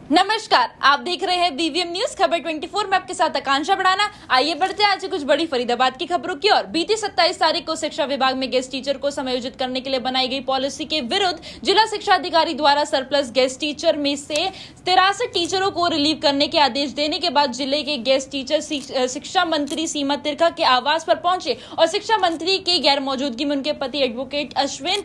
नमस्कार, आप देख रहे हैं बीवीएम न्यूज खबर 24 में आपके साथ आकांक्षा बढ़ाना। आइए बढ़ते हैं आज कुछ बड़ी फरीदाबाद की खबरों की ओर। बीती 27 तारीख को शिक्षा विभाग में गेस्ट टीचर को समायोजित करने के लिए बनाई गई पॉलिसी के विरुद्ध जिला शिक्षा अधिकारी द्वारा सरप्लस गेस्ट टीचर में से 63 टीचरों को रिलीव करने के आदेश देने के बाद जिले के गेस्ट टीचर शिक्षा मंत्री सीमा तिरखा के आवास पर पहुंचे और शिक्षा मंत्री की गैर मौजूदगी में उनके पति एडवोकेट अश्विन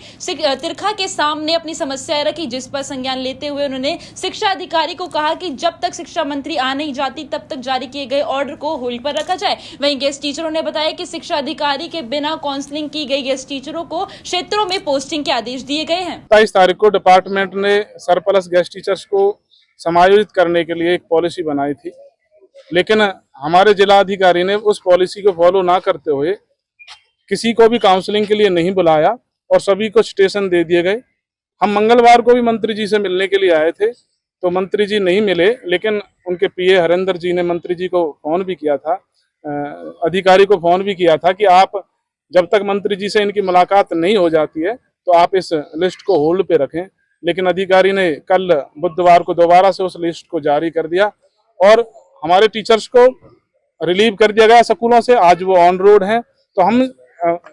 तिरखा के सामने अपनी समस्याएं रखी, जिस पर संज्ञान लेते हुए उन्होंने शिक्षा अधिकारी को कहा कि जब तक शिक्षा मंत्री आ नहीं जाती तब तक जारी किए गए ऑर्डर को होल्ड पर रखा जाए। वहीं गेस्ट टीचरों ने बताया कि शिक्षा अधिकारी के बिना काउंसलिंग की गई गेस्ट टीचरों को क्षेत्रों में पोस्टिंग के आदेश दिए गए हैं। 27 तारीख को डिपार्टमेंट ने सरप्लस गेस्ट टीचर्स को समायोजित करने के लिए एक पॉलिसी बनाई थी, लेकिन हमारे जिला अधिकारी ने उस पॉलिसी को फॉलो ना करते हुए किसी को भी काउंसलिंग के लिए नहीं बुलाया और सभी को स्टेशन दे दिए गए। हम मंगलवार को भी मंत्री जी से मिलने के लिए आए थे तो मंत्री जी नहीं मिले, लेकिन उनके पीए हरेंद्र जी ने मंत्री जी को फोन भी किया था, अधिकारी को फोन भी किया था कि आप जब तक मंत्री जी से इनकी मुलाकात नहीं हो जाती है तो आप इस लिस्ट को होल्ड पे रखें। लेकिन अधिकारी ने कल बुधवार को दोबारा से उस लिस्ट को जारी कर दिया और हमारे टीचर्स को रिलीव कर दिया गया स्कूलों से। आज वो ऑन रोड हैं, तो हम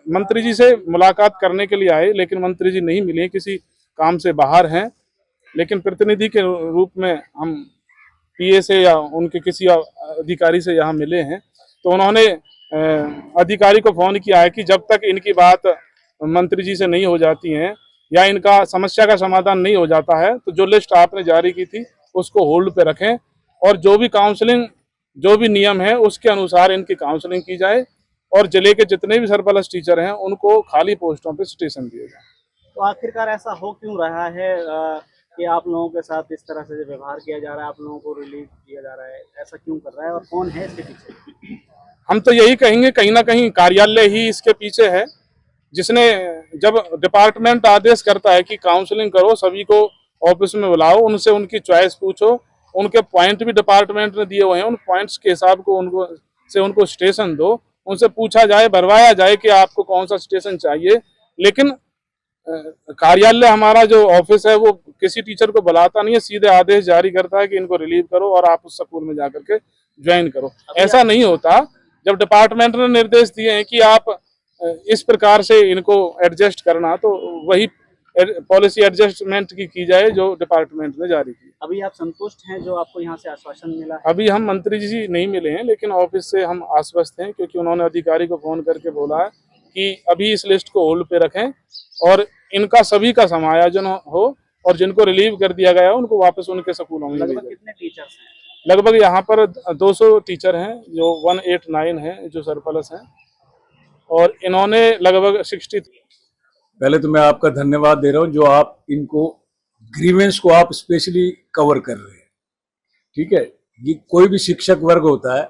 मंत्री जी से मुलाकात करने के लिए आए, लेकिन मंत्री जी नहीं मिले, किसी काम से बाहर हैं। लेकिन प्रतिनिधि के रूप में हम पीए से या उनके किसी अधिकारी से यहाँ मिले हैं, तो उन्होंने अधिकारी को फोन किया है कि जब तक इनकी बात मंत्री जी से नहीं हो जाती है या इनका समस्या का समाधान नहीं हो जाता है तो जो लिस्ट आपने जारी की थी उसको होल्ड पे रखें और जो भी काउंसलिंग, जो भी नियम है उसके अनुसार इनकी काउंसलिंग की जाए और जिले के जितने भी सरप्लस टीचर हैं उनको खाली पोस्टों पे स्टेशन दिए जाए। तो आखिरकार ऐसा हो क्यों रहा है कि आप लोगों के साथ इस तरह से व्यवहार किया जा रहा है, आप लोगों को रिलीव किया जा रहा है, ऐसा क्यों कर रहा है और कौन है इसके पीछे? हम तो यही कहेंगे कहीं ना कहीं कार्यालय ही इसके पीछे है, जिसने जब डिपार्टमेंट आदेश करता है कि काउंसलिंग करो, सभी को ऑफिस में बुलाओ, उनसे उनकी चॉइस पूछो, उनके पॉइंट भी डिपार्टमेंट ने दिए हुए हैं, उन पॉइंट्स के हिसाब को उनको स्टेशन दो, उनसे पूछा जाए, भरवाया जाए कि आपको कौन सा स्टेशन चाहिए। लेकिन कार्यालय हमारा जो ऑफिस है वो किसी टीचर को बुलाता नहीं है, सीधे आदेश जारी करता है कि इनको रिलीव करो और आप उस स्कूल में जाकर के ज्वाइन करो। ऐसा नहीं होता। जब डिपार्टमेंट ने निर्देश दिए हैं कि आप इस प्रकार से इनको एडजस्ट करना, तो वही पॉलिसी एडजस्टमेंट की जाए जो डिपार्टमेंट ने जारी की। अभी आप संतुष्ट हैं जो आपको यहाँ से आश्वासन मिला है? अभी हम मंत्री जी नहीं मिले हैं, लेकिन ऑफिस से हम आश्वस्त हैं, क्योंकि उन्होंने अधिकारी को फोन करके बोला है कि अभी इस लिस्ट को होल्ड पे रखें और इनका सभी का समायोजन हो और जिनको रिलीव कर दिया गया उनको वापस उनके स्कूलों में लगभग कितने टीचर्स हैं? लगभग यहाँ पर 200 टीचर हैं जो 189 हैं जो सरप्लस हैं और इन्होंने लगभग 60। पहले तो मैं आपका धन्यवाद दे रहा हूँ जो आप इनको ग्रीवेंस को आप स्पेशली कवर कर रहे हैं। ठीक है, ये कोई भी शिक्षक वर्ग होता है,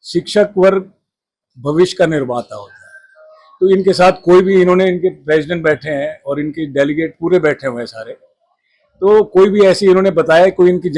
शिक्षक वर्ग भविष्य का निर्माता होता है, तो इनके साथ कोई भी, इन्होंने, इनके प्रेसिडेंट बैठे हैं और इनके डेलीगेट पूरे बैठे हुए हैं सारे, तो कोई भी ऐसी इन्होंने बताया कोई इनकी